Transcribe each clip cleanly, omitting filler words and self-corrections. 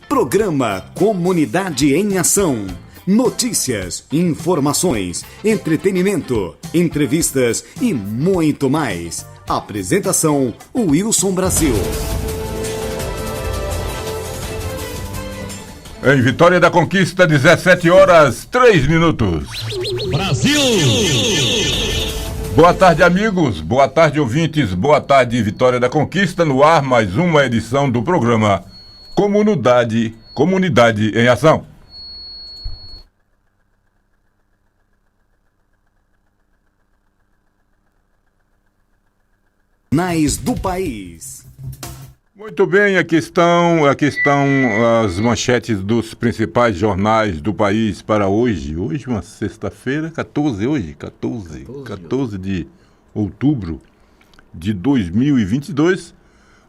Programa Comunidade em Ação. Notícias, informações, entretenimento, entrevistas e muito mais. Apresentação: Wilson Brasil. Em Vitória da Conquista, 17h03. Brasil! Boa tarde, amigos. Boa tarde, ouvintes. Boa tarde, Vitória da Conquista. No ar, mais uma edição do programa Comunidade em Ação. Jornais do país. Muito bem, aqui estão as manchetes dos principais jornais do país para hoje. Hoje, uma sexta-feira, 14 de outubro de 2022.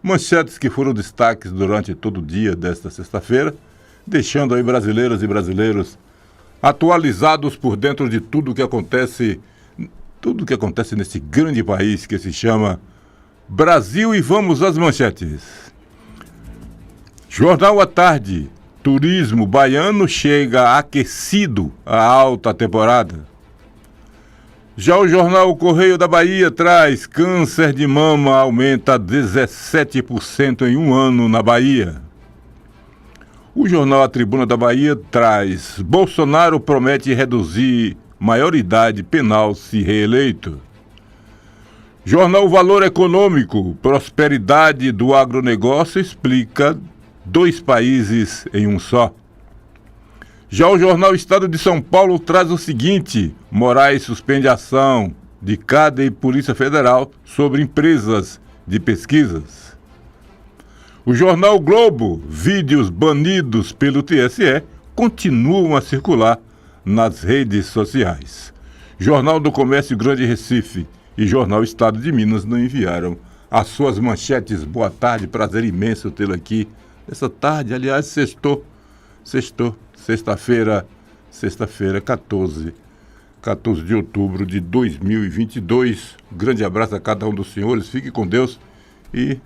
Manchetes que foram destaques durante todo o dia desta sexta-feira, deixando aí brasileiras e brasileiros atualizados por dentro de tudo que acontece nesse grande país que se chama Brasil. E vamos às manchetes. Jornal à Tarde. Turismo baiano chega aquecido à alta temporada. Já o jornal O Correio da Bahia traz: câncer de mama aumenta 17% em um ano na Bahia. O jornal A Tribuna da Bahia traz: Bolsonaro promete reduzir maioridade penal se reeleito. Jornal Valor Econômico: prosperidade do agronegócio explica 2 países em um só. Já o jornal Estado de São Paulo traz o seguinte: Moraes suspende a ação de CADE e Polícia Federal sobre empresas de pesquisas. O jornal Globo: vídeos banidos pelo TSE continuam a circular nas redes sociais. Jornal do Comércio Grande Recife e Jornal Estado de Minas não enviaram as suas manchetes. Boa tarde, prazer imenso tê-lo aqui nessa tarde. Aliás, sextou. Sexta-feira, 14 de outubro de 2022. Um grande abraço a cada um dos senhores, fique com Deus, e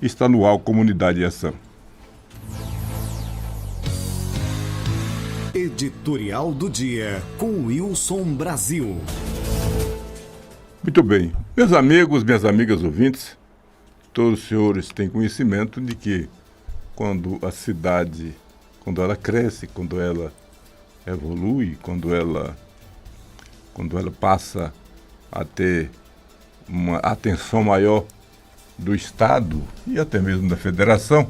está no ar Comunidade em Ação. Editorial do dia com Wilson Brasil. Muito bem, meus amigos, minhas amigas ouvintes, todos os senhores têm conhecimento de que quando a cidade, quando ela cresce, quando ela evolui, quando ela passa a ter uma atenção maior do Estado e até mesmo da Federação,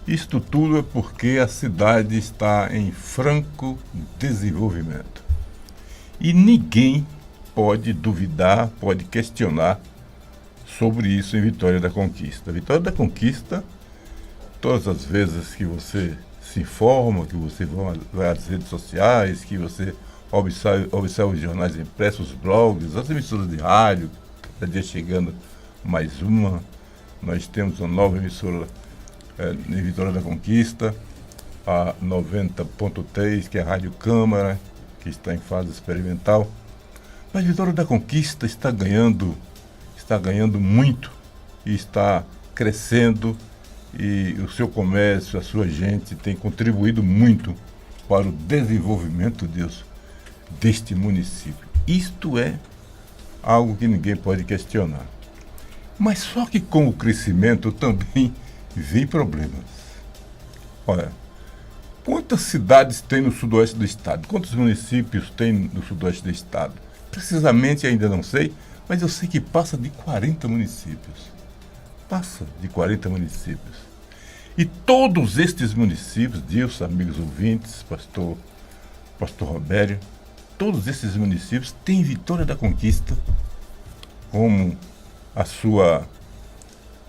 isto tudo é porque a cidade está em franco desenvolvimento. E ninguém pode duvidar, pode questionar sobre isso em Vitória da Conquista. Vitória da Conquista, todas as vezes que você se informa, que você vai às redes sociais, que você observa os jornais impressos, os blogs, as emissoras de rádio, cada dia chegando mais uma. Nós temos uma nova emissora em Vitória da Conquista, a 90.3, que é a Rádio Câmara, que está em fase experimental. Mas Vitória da Conquista está ganhando muito e está crescendo, e o seu comércio, a sua gente tem contribuído muito para o desenvolvimento deste município. Isto é algo que ninguém pode questionar. Mas só que com o crescimento também vem problemas. Olha, quantas cidades tem no sudoeste do estado? Quantos municípios tem no sudoeste do estado? Precisamente ainda não sei, mas eu sei que passa de 40 municípios. E todos estes municípios, Deus, amigos ouvintes, pastor Robério, todos esses municípios têm Vitória da Conquista como a sua,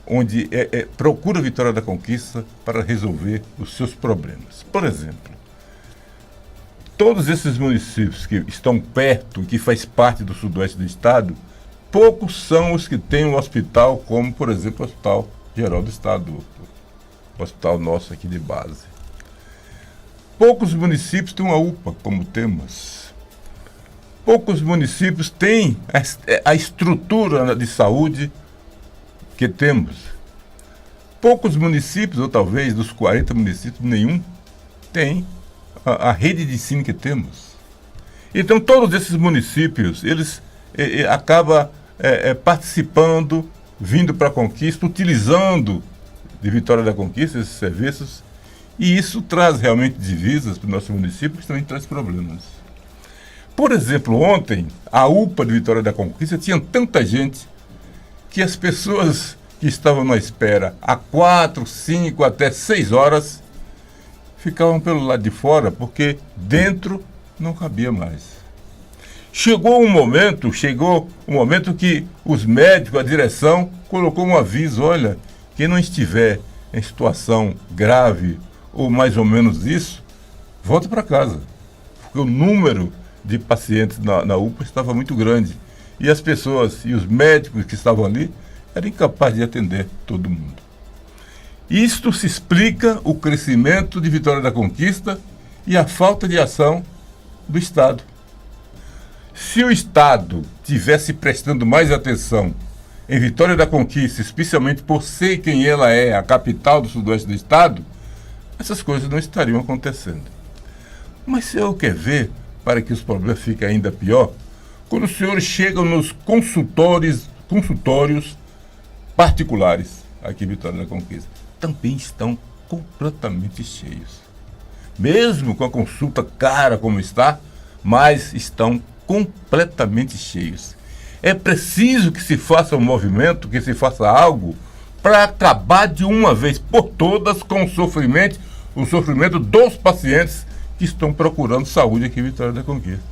onde procura Vitória da Conquista para resolver os seus problemas. Por exemplo, todos esses municípios que estão perto, que faz parte do sudoeste do estado, poucos são os que têm um hospital, como, por exemplo, o Hospital Geral do Estado, o hospital nosso aqui de base. Poucos municípios têm uma UPA, como temos. Poucos municípios têm a estrutura de saúde que temos. poucos municípios, ou talvez dos 40 municípios, nenhum tem a rede de ensino que temos. Então, todos esses municípios, eles acabam participando, vindo para a Conquista, utilizando de Vitória da Conquista esses serviços, e isso traz realmente divisas para o nosso município, mas também traz problemas. Por exemplo, ontem, a UPA de Vitória da Conquista tinha tanta gente que as pessoas que estavam na espera há 4, 5, até 6 horas ficavam pelo lado de fora, porque dentro não cabia mais. Chegou um momento que os médicos, a direção, colocou um aviso: olha, quem não estiver em situação grave ou mais ou menos isso, volta para casa. Porque o número de pacientes na UPA estava muito grande. E as pessoas e os médicos que estavam ali eram incapazes de atender todo mundo. Isto se explica o crescimento de Vitória da Conquista e a falta de ação do Estado. Se o Estado tivesse prestando mais atenção em Vitória da Conquista, especialmente por ser quem ela é, a capital do sudoeste do Estado, essas coisas não estariam acontecendo. Mas se eu quero ver, para que os problemas fiquem ainda pior, quando os senhores chegam nos consultórios particulares aqui em Vitória da Conquista, também estão completamente cheios. Mesmo com a consulta cara como está, mas estão completamente cheios. É preciso que se faça um movimento, que se faça algo para acabar de uma vez por todas com o sofrimento dos pacientes que estão procurando saúde aqui em Vitória da Conquista.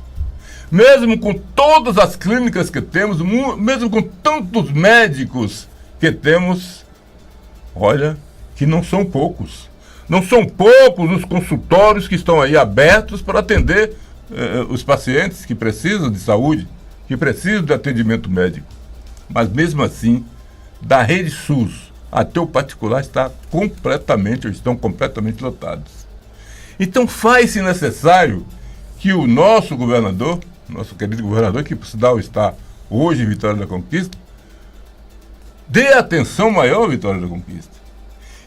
Mesmo com todas as clínicas que temos, mesmo com tantos médicos que temos, olha, que não são poucos. Não são poucos os consultórios que estão aí abertos para atender os pacientes que precisam de saúde, que precisam de atendimento médico. Mas mesmo assim, da rede SUS até o particular estão completamente lotados. Então faz-se necessário que o nosso governador, nosso querido governador, que por sinal está hoje em Vitória da Conquista, dê atenção maior à Vitória da Conquista.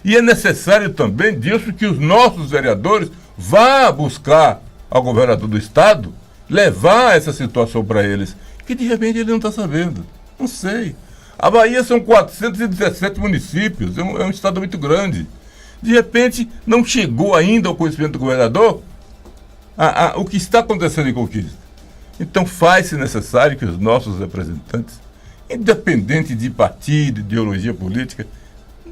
E é necessário também disso que os nossos vereadores vá buscar ao governador do estado, levar essa situação para eles, que de repente ele não está sabendo. Não sei. A Bahia são 417 municípios, é um estado muito grande. De repente não chegou ainda ao conhecimento do governador o que está acontecendo em Conquista. Então faz-se necessário que os nossos representantes, independente de partido, ideologia política,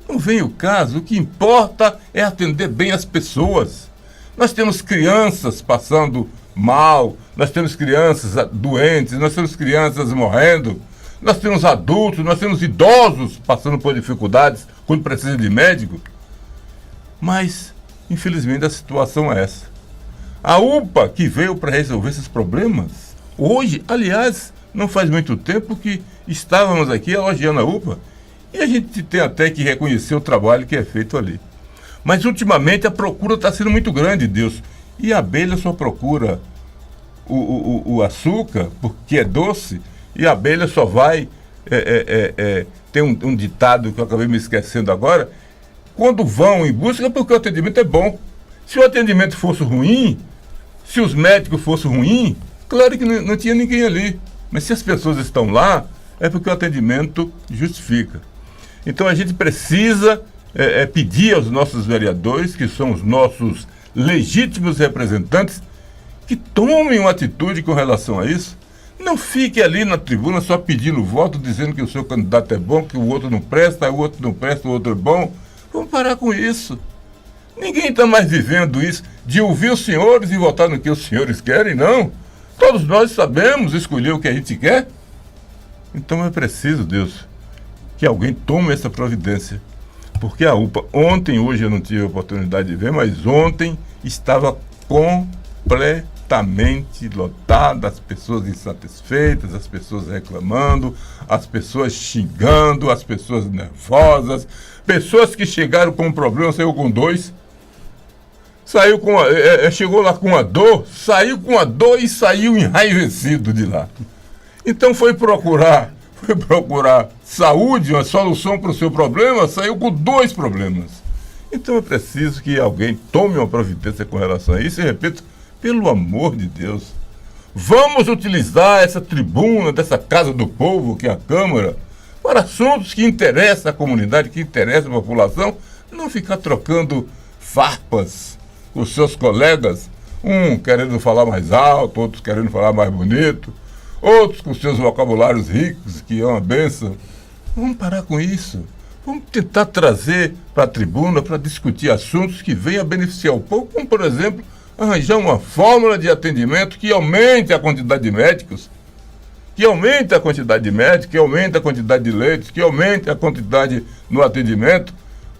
não vem o caso, o que importa é atender bem as pessoas. Nós temos crianças passando mal, nós temos crianças doentes, nós temos crianças morrendo, nós temos adultos, nós temos idosos passando por dificuldades quando precisam de médico. Mas, infelizmente, a situação é essa. A UPA, que veio para resolver esses problemas, hoje, aliás, não faz muito tempo que estávamos aqui elogiando a UPA, e a gente tem até que reconhecer o trabalho que é feito ali. Mas, ultimamente, a procura está sendo muito grande, Deus. E a abelha só procura o açúcar, porque é doce, e a abelha só vai... tem um ditado que eu acabei me esquecendo agora, quando vão em busca é porque o atendimento é bom. Se o atendimento fosse ruim, se os médicos fossem ruins, claro que não tinha ninguém ali. Mas se as pessoas estão lá, é porque o atendimento justifica. Então a gente precisa pedir aos nossos vereadores, que são os nossos legítimos representantes, que tomem uma atitude com relação a isso. Não fique ali na tribuna só pedindo voto, dizendo que o seu candidato é bom, que o outro não presta, o outro não presta, o outro é bom. Vamos parar com isso. Ninguém está mais vivendo isso, de ouvir os senhores e votar no que os senhores querem, não. Todos nós sabemos escolher o que a gente quer. Então é preciso, Deus, que alguém tome essa providência. Porque a UPA, hoje eu não tive a oportunidade de ver, mas ontem estava completamente lotada, as pessoas insatisfeitas, as pessoas reclamando, as pessoas xingando, as pessoas nervosas, pessoas que chegaram com um problema, saiu com 2, chegou lá com a dor, saiu com a dor e saiu enraivecido de lá. Então foi procurar foi procurar saúde, uma solução para o seu problema, saiu com 2 problemas. Então é preciso que alguém tome uma providência com relação a isso e, repito, pelo amor de Deus, vamos utilizar essa tribuna dessa Casa do Povo, que é a Câmara, para assuntos que interessam a comunidade, que interessam a população, não ficar trocando farpas com os seus colegas, um querendo falar mais alto, outros querendo falar mais bonito, outros com seus vocabulários ricos, que é uma bênção. Vamos parar com isso. Vamos tentar trazer para a tribuna para discutir assuntos que venham a beneficiar o povo, como, por exemplo, arranjar uma fórmula de atendimento que aumente a quantidade de médicos, que aumente a quantidade de médicos, que aumente a quantidade de leitos, que aumente a quantidade no atendimento,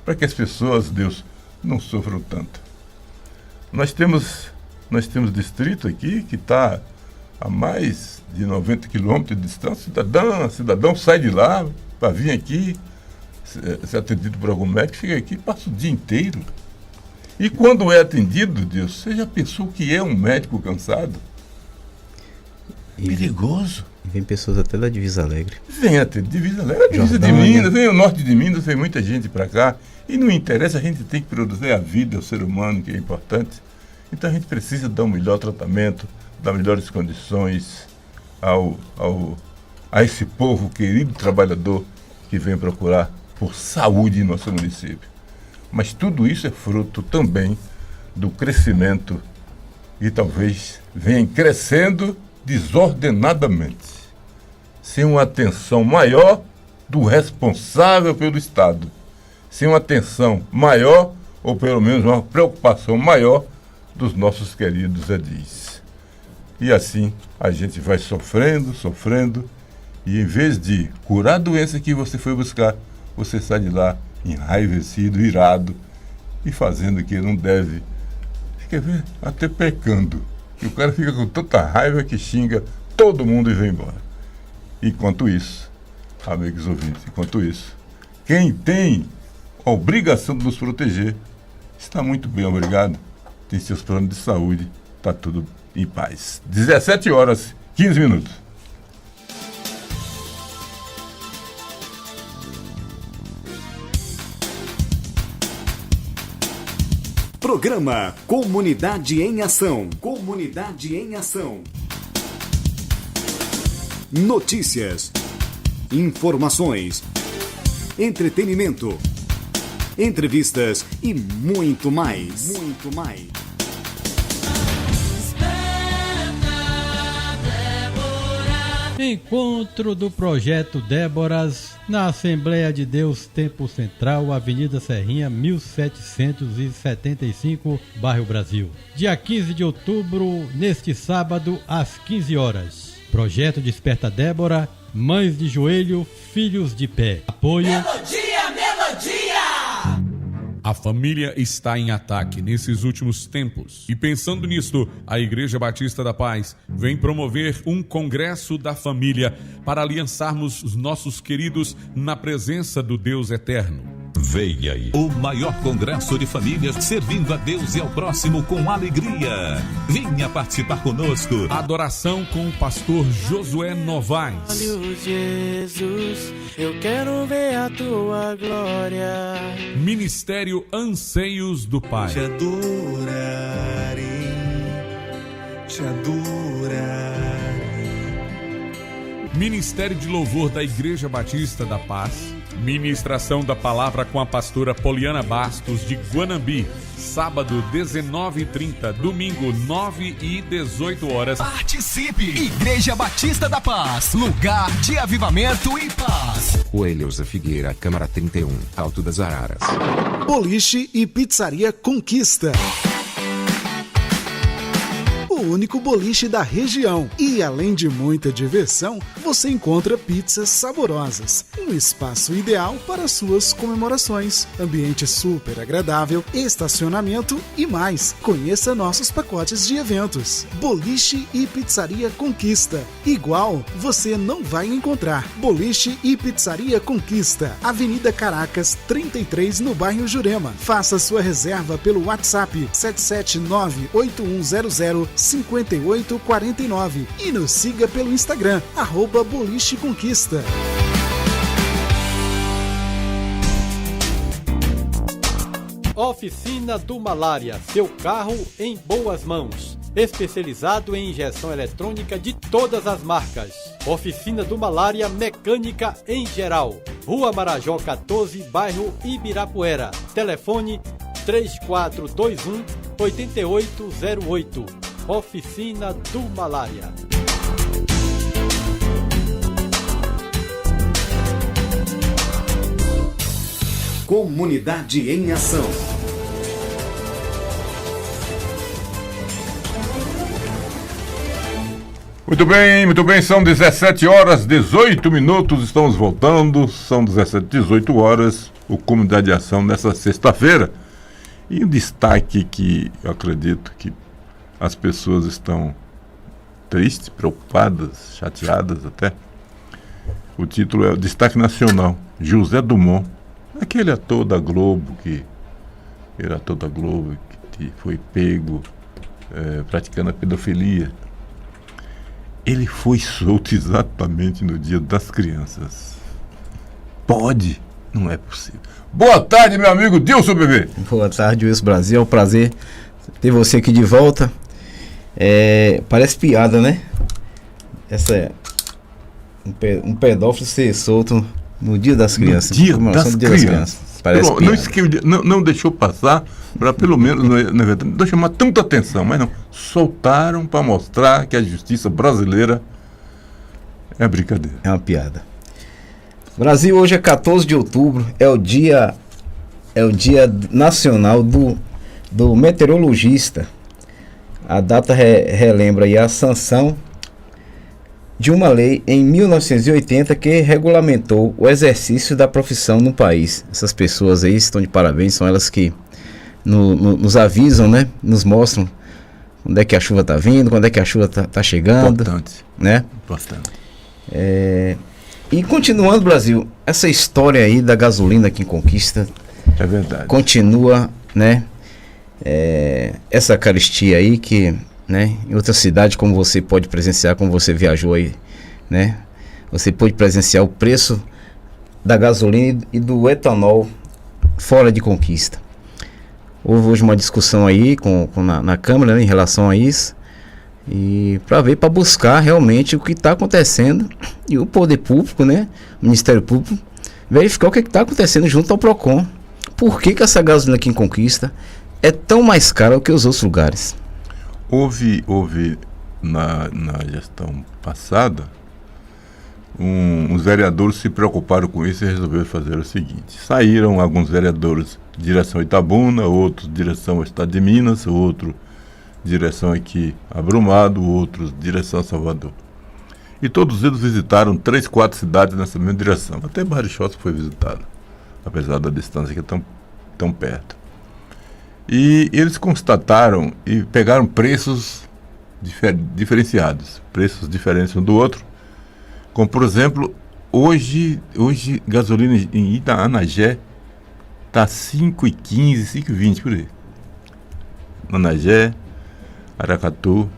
para que as pessoas, Deus, não sofram tanto. Nós temos distrito aqui que está a mais de 90 quilômetros de distância. Cidadão sai de lá para vir aqui, ser atendido por algum médico, chega aqui e passa o dia inteiro. E quando é atendido, Deus, você já pensou que é um médico cansado? Perigoso. E vem pessoas até da Divisa Alegre. Vem até Divisa Alegre, a Divisa de Minas, vem o norte de Minas, vem muita gente para cá. E não interessa, a gente tem que produzir a vida, o ser humano, que é importante. Então a gente precisa dar um melhor tratamento, dar melhores condições a esse povo querido trabalhador que vem procurar por saúde em nosso município. Mas tudo isso é fruto também do crescimento que talvez venha crescendo desordenadamente, sem uma atenção maior do responsável pelo Estado, sem uma atenção maior, ou pelo menos uma preocupação maior dos nossos queridos edis. E assim a gente vai sofrendo, e em vez de curar a doença que você foi buscar, você sai de lá enraivecido, irado, e fazendo o que não deve. Quer ver? Até pecando. E o cara fica com tanta raiva que xinga todo mundo e vem embora. Enquanto isso, amigos ouvintes, quem tem a obrigação de nos proteger está muito bem, obrigado. Tem seus planos de saúde, está tudo em paz. 17h15. Programa Comunidade em Ação. Comunidade em Ação. Notícias, informações, entretenimento, entrevistas e muito mais. Muito mais. Encontro do Projeto Déboras na Assembleia de Deus Tempo Central, Avenida Serrinha, 1775, Bairro Brasil. Dia 15 de outubro, neste sábado, às 15 horas. Projeto Desperta Débora, Mães de Joelho, Filhos de Pé. Apoio... Melodia! A família está em ataque nesses últimos tempos. E pensando nisto, a Igreja Batista da Paz vem promover um congresso da família para aliançarmos os nossos queridos na presença do Deus eterno. Venha aí, o maior congresso de famílias servindo a Deus e ao próximo com alegria. Venha participar conosco. Adoração com o pastor Josué Novaes. Olha Jesus, eu quero ver a tua glória. Ministério Anseios do Pai. Te adorarei, te adorarei. Ministério de Louvor da Igreja Batista da Paz. Ministração da palavra com a pastora Poliana Bastos de Guanambi, sábado 19h30, domingo 9h18. Participe! Igreja Batista da Paz, lugar de avivamento e paz. Rua Eleusa Figueira, Câmara 31, Alto das Araras. Boliche e Pizzaria Conquista. O único boliche da região. E além de muita diversão, você encontra pizzas saborosas. Um espaço ideal para suas comemorações. Ambiente super agradável, estacionamento e mais. Conheça nossos pacotes de eventos. Boliche e Pizzaria Conquista. Igual você não vai encontrar. Boliche e Pizzaria Conquista. Avenida Caracas, 33, no bairro Jurema. Faça sua reserva pelo WhatsApp 779-8100-5849 e nos siga pelo Instagram, @Boliche Conquista. Oficina do Malária, seu carro em boas mãos. Especializado em injeção eletrônica de todas as marcas. Oficina do Malária Mecânica em geral. Rua Marajó 14, bairro Ibirapuera. Telefone 3421-8808. Oficina do Malária. Comunidade em ação. Muito bem, são 17 horas, 18 minutos, estamos voltando, são 17, 18 horas, o Comunidade em Ação nessa sexta-feira. E um destaque que eu acredito que as pessoas estão tristes, preocupadas, chateadas até. O título é o Destaque Nacional, José Dumont. Aquele ator da Globo que foi pego praticando a pedofilia. Ele foi solto exatamente no Dia das Crianças. Pode? Não é possível. Boa tarde, meu amigo Dilson Bebê. Boa tarde, Wilson Brasil. É um prazer ter você aqui de volta. Parece piada, né? Um pedófilo ser solto no Dia das Crianças. Dia das Crianças. Parece não deixou passar para pelo menos, na verdade, não chamar tanta atenção, mas não. Soltaram para mostrar que a justiça brasileira é brincadeira. É uma piada. Brasil, hoje é 14 de outubro, é o dia nacional do meteorologista. A data relembra aí a sanção de uma lei em 1980 que regulamentou o exercício da profissão no país. Essas pessoas aí estão de parabéns, são elas que nos avisam, né? Nos mostram quando é que a chuva está vindo, quando é que a chuva tá chegando. Importante. Né? Importante. E continuando, Brasil, essa história aí da gasolina aqui em Conquista. É verdade. Continua, né? Essa carestia aí que, né, em outra cidade, como você pode presenciar, como você viajou aí, né? Você pode presenciar o preço da gasolina e do etanol fora de Conquista. Houve hoje uma discussão aí na Câmara, né, em relação a isso, e para buscar realmente o que está acontecendo e o poder público, né, o Ministério Público, verificar o que está acontecendo junto ao PROCON. Por que essa gasolina aqui em Conquista é tão mais cara do que os outros lugares? Houve na gestão passada, os vereadores se preocuparam com isso e resolveram fazer o seguinte: saíram alguns vereadores direção Itabuna, outros direção Estado de Minas, outro direção aqui a Brumado, outros direção Salvador. E todos eles visitaram 3, 4 cidades nessa mesma direção. Até Barichosa foi visitado, apesar da distância que é tão perto. E eles constataram e pegaram preços diferenciados, preços diferentes um do outro. Como, por exemplo, hoje gasolina em Itanagé está 5,15, 5,20 por aí. Anagé, Aracatu,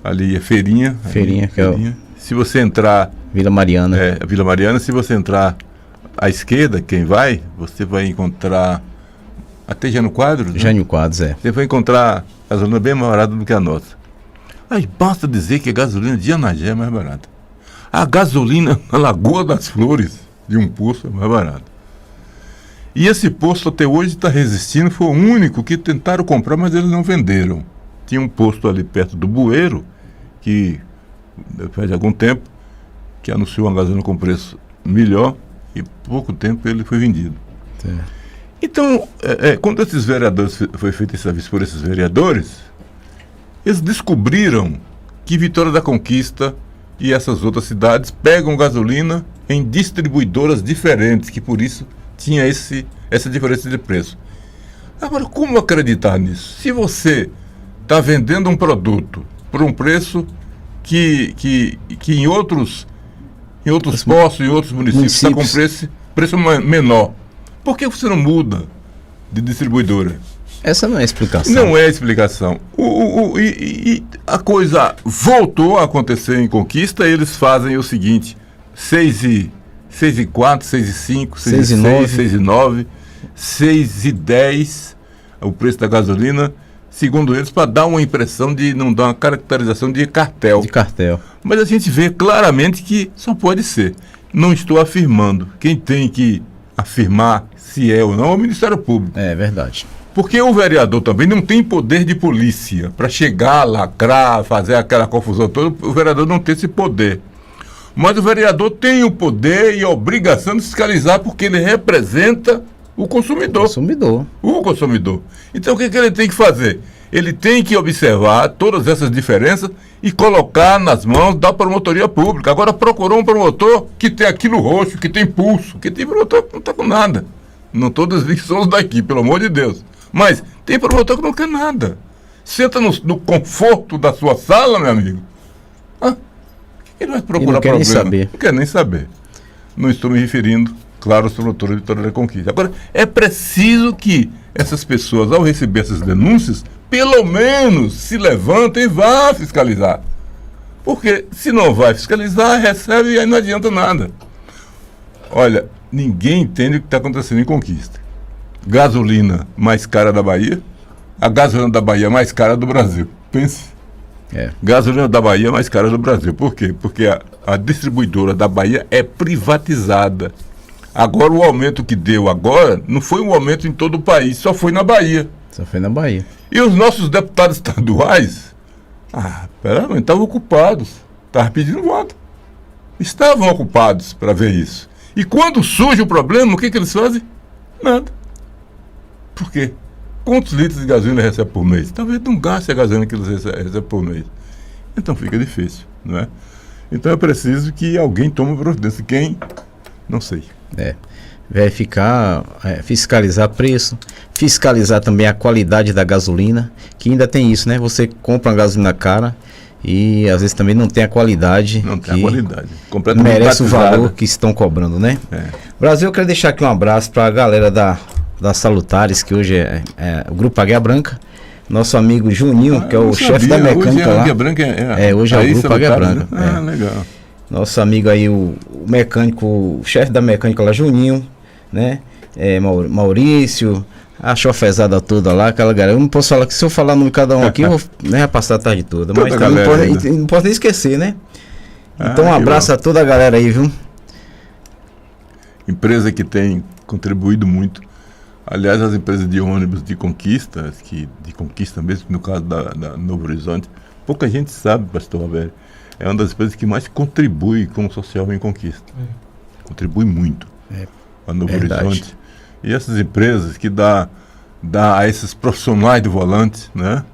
ali é Feirinha. Feirinha, que é se você entrar... Vila Mariana. Vila Mariana, se você entrar à esquerda, você vai encontrar... Até Jânio Quadros? Jânio Quadros, Você vai encontrar gasolina bem mais barata do que a nossa. Aí basta dizer que a gasolina de Anagé é mais barata. A gasolina na Lagoa das Flores, de um posto, é mais barata. E esse posto até hoje está resistindo, foi o único que tentaram comprar, mas eles não venderam. Tinha um posto ali perto do Bueiro, que faz algum tempo, que anunciou uma gasolina com preço melhor, e pouco tempo ele foi vendido. Então, quando esses vereadores, foi feito esse aviso por esses vereadores, eles descobriram que Vitória da Conquista e essas outras cidades pegam gasolina em distribuidoras diferentes, que por isso tinha essa diferença de preço. Agora, como acreditar nisso? Se você está vendendo um produto por um preço que em outros postos, em outros municípios está com preço menor, por que você não muda de distribuidora? Essa não é a explicação. Não é a explicação. E a coisa voltou a acontecer em Conquista. Eles fazem o seguinte: 6,4, 6,5, 6,6, 6,9. 6,10 o preço da gasolina, segundo eles, para dar uma impressão de não dar uma caracterização de cartel. De cartel. Mas a gente vê claramente que só pode ser. Não estou afirmando. Quem tem que afirmar se é ou não é o Ministério Público. É verdade. Porque o vereador também não tem poder de polícia para chegar, lacrar, fazer aquela confusão toda. O vereador não tem esse poder. Mas o vereador tem o poder e a obrigação de fiscalizar porque ele representa o consumidor. O consumidor. Então o que ele tem que fazer? Ele tem que observar todas essas diferenças e colocar nas mãos da promotoria pública. Agora procurou um promotor que tem aquilo roxo, que tem pulso, que tem promotor que não está com nada. Não todos os daqui, pelo amor de Deus. Mas tem promotor que não quer nada. Senta no conforto da sua sala, meu amigo. Ele vai procurar problema. Não quer nem saber. Não estou me referindo, claro, aos promotores de Vitória da Conquista. Agora, é preciso que essas pessoas, ao receber essas denúncias, pelo menos se levantem e vá fiscalizar. Porque se não vai fiscalizar, recebe e aí não adianta nada. Olha, ninguém entende o que está acontecendo em Conquista. Gasolina mais cara da Bahia, a gasolina da Bahia mais cara do Brasil. Pense. Gasolina da Bahia mais cara do Brasil. Por quê? Porque a distribuidora da Bahia é privatizada. Agora o aumento que deu agora não foi um aumento em todo o país, só foi na Bahia. Só foi na Bahia. E os nossos deputados estaduais, estavam ocupados, estavam pedindo voto. Estavam ocupados para ver isso. E quando surge o problema, o que eles fazem? Nada. Por quê? Quantos litros de gasolina recebe por mês? Talvez não gaste a gasolina que eles recebem por mês. Então fica difícil, não é? Então é preciso que alguém tome providência. Quem? Não sei. Verificar, fiscalizar preço, fiscalizar também a qualidade da gasolina, que ainda tem isso, né? Você compra uma gasolina cara e às vezes também não tem a qualidade. Não tem a qualidade. Completamente merece o valor que estão cobrando, né? Brasil, eu quero deixar aqui um abraço para a galera da Salutares, que hoje é o Grupo Águia Branca. Nosso amigo Juninho, que é o chefe da mecânica lá. Águia Branca hoje é o Grupo Águia Branca. Né? Legal. Nosso amigo aí, o mecânico, o chefe da mecânica lá, Juninho, né? Maurício, a chofezada toda lá, aquela galera. Eu não posso falar que se eu falar o nome de cada um aqui, eu vou passar a tarde toda. Mas não posso nem esquecer, né? Então um abraço a toda a galera aí, viu? Empresa que tem contribuído muito. Aliás, as empresas de ônibus de Conquista, de Conquista mesmo, no caso da Novo Horizonte, pouca gente sabe, pastor Roberto, é uma das empresas que mais contribui com o social em Conquista. Contribui muito a Novo Horizonte. E essas empresas que dá a esses profissionais do volante, né,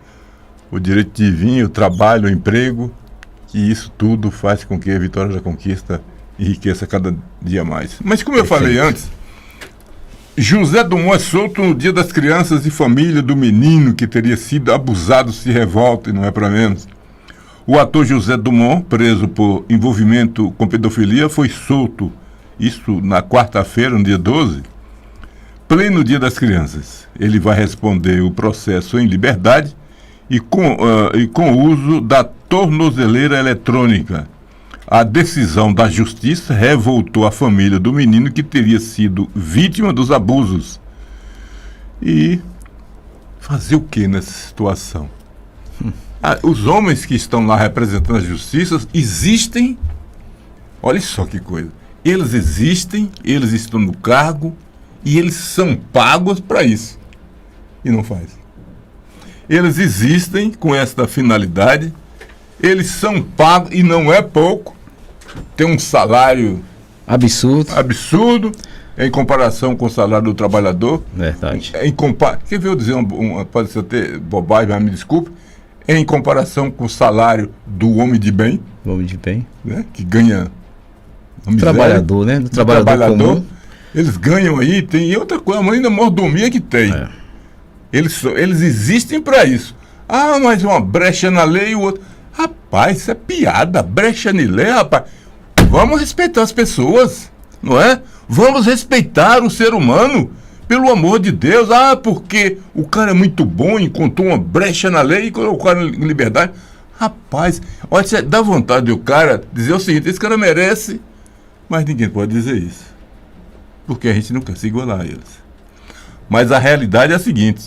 o direito de vir, o trabalho, o emprego, que isso tudo faz com que a Vitória da Conquista enriqueça cada dia mais. Mas como eu falei antes, José Dumont é solto no Dia das Crianças e família do menino que teria sido abusado se revolta, e não é para menos. O ator José Dumont, preso por envolvimento com pedofilia, foi solto, isso na quarta-feira, no dia 12, pleno Dia das Crianças. Ele vai responder o processo em liberdade e com o uso da tornozeleira eletrônica. A decisão da justiça revoltou a família do menino que teria sido vítima dos abusos. E fazer o que nessa situação? Os homens que estão lá representando a justiça existem, olha só que coisa, eles existem, eles estão no cargo e eles são pagos para isso. E não faz. Eles existem com esta finalidade, eles são pagos e não é pouco. Tem um salário absurdo em comparação com o salário do trabalhador. Verdade. Quer ver eu dizer pode ser até bobagem, mas me desculpe. Em comparação com o salário do homem de bem. O homem de bem. Né, que ganha. Trabalhador, né? Do trabalhador comum. Eles ganham aí, tem outra coisa, ainda mordomia que tem. Eles existem para isso. Mas uma brecha na lei e o outro. Rapaz, isso é piada, brecha na lei, rapaz. Vamos respeitar as pessoas, não é? Vamos respeitar o ser humano, pelo amor de Deus. Porque o cara é muito bom, encontrou uma brecha na lei e colocou em liberdade. Rapaz, olha, dá vontade do cara dizer o seguinte, esse cara merece, mas ninguém pode dizer isso. Porque a gente não quer se igualar a eles. Mas a realidade é a seguinte.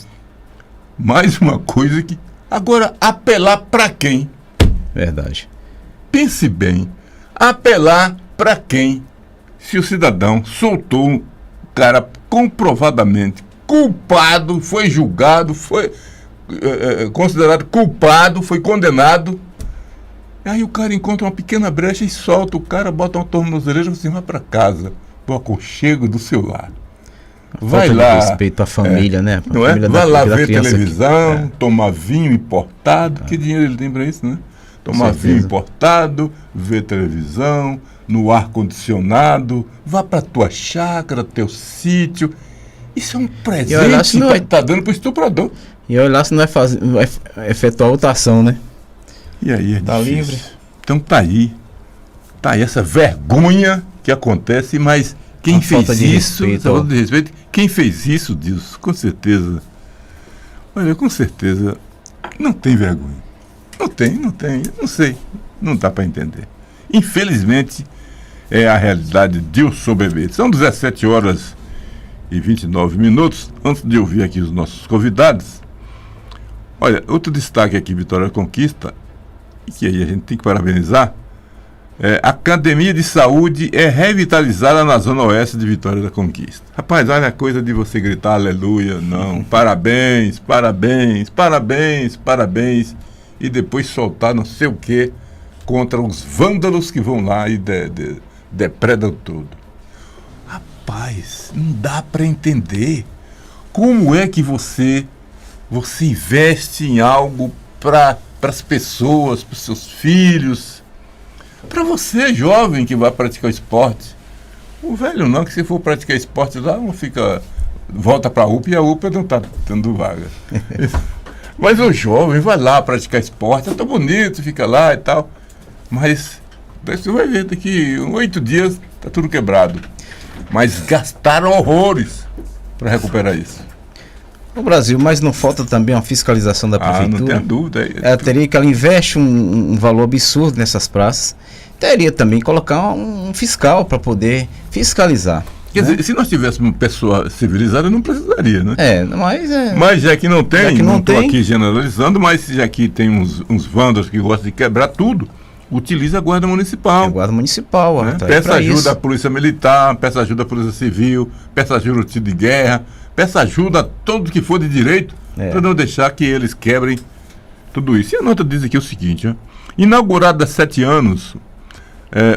Mais uma coisa que... Agora, apelar para quem? Verdade. Pense bem. Apelar para quem? Se o cidadão soltou um cara comprovadamente culpado, foi julgado, foi considerado culpado, foi condenado. Aí o cara encontra uma pequena brecha e solta o cara, bota uma tornozeleira e assim, vai para casa, pro aconchego do seu lar. Vai Falta lá. de respeito à família, né? Não é? Família Vai lá da ver criança televisão, que... tomar vinho importado. Que dinheiro ele tem para isso, né? Tomar vinho importado, ver televisão, no ar-condicionado, vá para tua chácara, teu sítio. Isso é um presente que está dando para o estuprador. E olha lá se não vai efetuar outra ação, né? E aí tá livre. Então tá aí essa vergonha que acontece, mas quem fez isso, falando de respeito, quem fez isso, Deus, com certeza, olha, com certeza, não tem vergonha. Não tem, não sei, não dá para entender. Infelizmente, é a realidade de Eu Sou Bebê. São 17 horas e 29 minutos. Antes de ouvir aqui os nossos convidados, olha, outro destaque aqui, Vitória da Conquista, e que aí a gente tem que parabenizar, a Academia de Saúde é revitalizada na Zona Oeste de Vitória da Conquista. Rapaz, olha a coisa de você gritar aleluia, não, parabéns, parabéns, parabéns, parabéns, e depois soltar não sei o que contra os vândalos que vão lá e depredam tudo. Rapaz, não dá para entender como é que você investe em algo para as pessoas, para os seus filhos, para você jovem que vai praticar esporte. O velho não, que se for praticar esporte lá, não fica, volta para a UPA e a UPA não está dando vaga. Mas o jovem vai lá praticar esporte, é tão bonito, fica lá e tal. Mas você vai ver, daqui 8 dias está tudo quebrado. Mas gastaram horrores para recuperar isso. No Brasil, mas não falta também uma fiscalização da prefeitura? Não tem dúvida. Ela teria que, ela investe um valor absurdo nessas praças, teria também que colocar um fiscal para poder fiscalizar. Quer dizer, se nós tivéssemos pessoa civilizada, não precisaria, né? Mas já que não tem, não estou aqui generalizando, mas já que tem uns vândalos que gostam de quebrar tudo, utiliza a Guarda Municipal. A Guarda Municipal, né? Peça ajuda à Polícia Militar, peça ajuda à Polícia Civil, peça ajuda ao tiro de guerra, peça ajuda a todo que for de direito, para não deixar que eles quebrem tudo isso. E a nota diz aqui o seguinte, ó, inaugurada há 7 anos,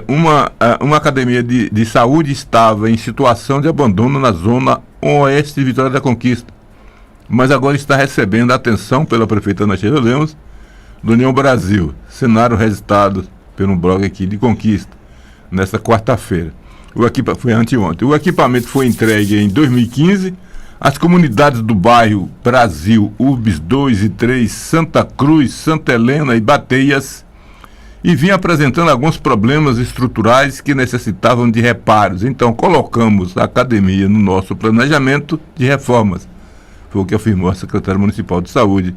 uma academia de saúde estava em situação de abandono na zona oeste de Vitória da Conquista, mas agora está recebendo atenção pela prefeita Ana Sheila Lemos, do União Brasil, cenário registrado pelo blog aqui de Conquista, nesta quarta-feira. Foi anteontem. O equipamento foi entregue em 2015 às comunidades do bairro Brasil, Urbs 2 e 3, Santa Cruz, Santa Helena e Bateias, e vinha apresentando alguns problemas estruturais que necessitavam de reparos. Então, colocamos a academia no nosso planejamento de reformas. Foi o que afirmou a secretária municipal de saúde,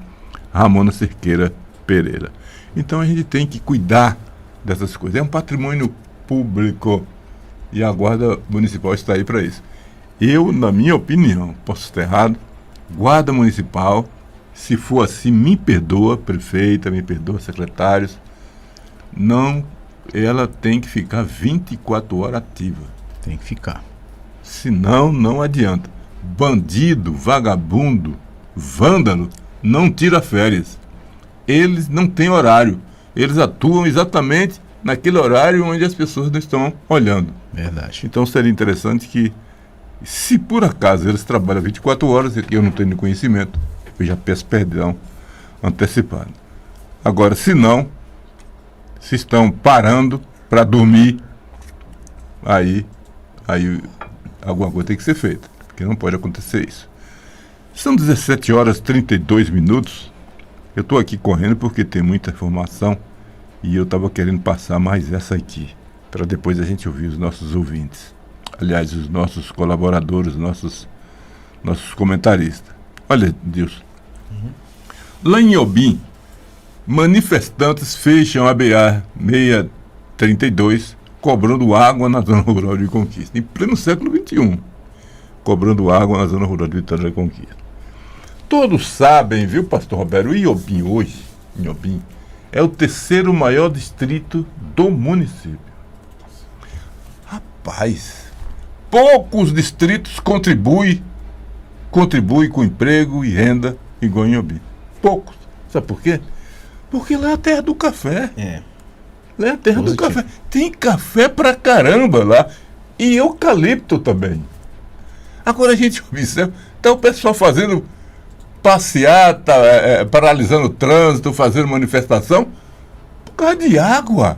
Ramona Cerqueira Pereira. Então, a gente tem que cuidar dessas coisas. É um patrimônio público e a Guarda Municipal está aí para isso. Eu, na minha opinião, posso estar errado, Guarda Municipal, se for assim, me perdoa, prefeita, me perdoa, secretários, não, ela tem que ficar 24 horas ativa. Tem que ficar. Senão, não adianta. Bandido, vagabundo, vândalo, não tira férias. Eles não têm horário. Eles atuam exatamente naquele horário onde as pessoas não estão olhando. Verdade. Então, seria interessante que, se por acaso eles trabalham 24 horas, eu não tenho conhecimento, eu já peço perdão antecipado. Agora, se não, se estão parando para dormir, aí alguma coisa tem que ser feita, porque não pode acontecer isso. São 17 horas e 32 minutos. Eu estou aqui correndo porque tem muita informação e eu estava querendo passar mais essa aqui, para depois a gente ouvir os nossos ouvintes. Aliás, os nossos colaboradores, nossos comentaristas. Olha, Deus. Lá em Obim, manifestantes fecham a BR 632, cobrando água na zona rural de Conquista, em pleno século XXI. cobrando água na zona rural de Vitória da Conquista. Todos sabem, viu, pastor Roberto, o Inhobim hoje, Inhobim, é o terceiro maior distrito do município. Rapaz, poucos distritos contribuem com emprego e renda igual Inhobim. Poucos. Sabe por quê? Porque lá é a terra do café. Lá é a terra do café. Tem café pra caramba lá. E eucalipto também. Agora a gente observa, tá o pessoal fazendo passeata, paralisando o trânsito, fazendo manifestação por causa de água.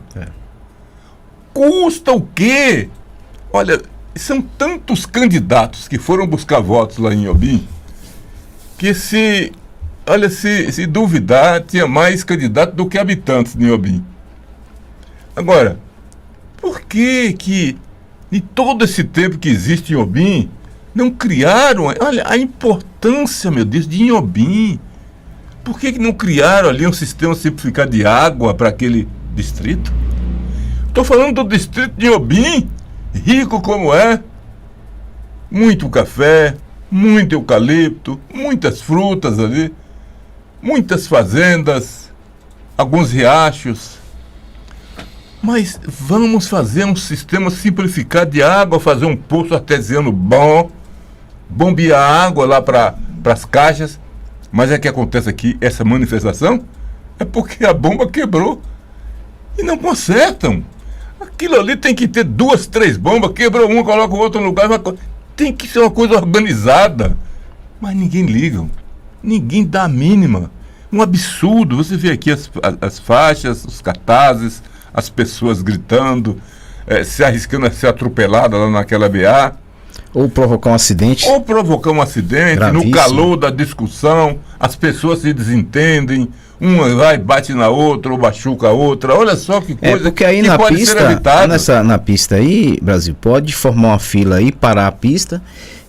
Custa o quê? Olha, são tantos candidatos que foram buscar votos lá em Inhobim que se duvidar, tinha mais candidatos do que habitantes de Inhobim. Agora, por que em todo esse tempo que existe Inhobim, não criaram, olha, a importância, meu Deus, de Inhobim. Por que não criaram ali um sistema simplificado de água para aquele distrito? Estou falando do distrito de Inhobim, rico como é, muito café, muito eucalipto, muitas frutas ali, muitas fazendas, alguns riachos. Mas vamos fazer um sistema simplificado de água, fazer um poço artesiano bom, bombear água lá para as caixas. Mas é que acontece aqui, essa manifestação, é porque a bomba quebrou e não consertam. Aquilo ali tem que ter 2, 3 bombas, quebrou uma, coloca o outro no lugar. Tem que ser uma coisa organizada. Mas ninguém liga, ninguém dá a mínima. Um absurdo. Você vê aqui as faixas, os cartazes, as pessoas gritando, se arriscando a ser atropelada lá naquela BA. Ou provocar um acidente. Gravíssimo. No calor da discussão, as pessoas se desentendem, uma vai, bate na outra, ou machuca a outra. Olha só que coisa porque aí que na pode pista, ser evitada. na pista aí, Brasil, pode formar uma fila aí, parar a pista,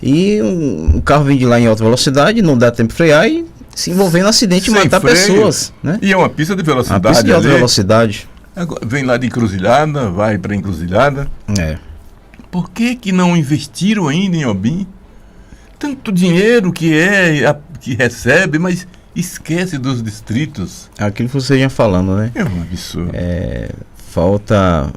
e o carro vem de lá em alta velocidade, não dá tempo de frear e se envolver no acidente e matar freio, pessoas. Né? E é uma pista de velocidade. Uma pista de alta velocidade. Agora, vem lá de Encruzilhada, vai para Encruzilhada. Por que não investiram ainda em Inhobim? Tanto dinheiro que recebe, mas esquece dos distritos. Aquilo que você ia falando, né? É um absurdo. Falta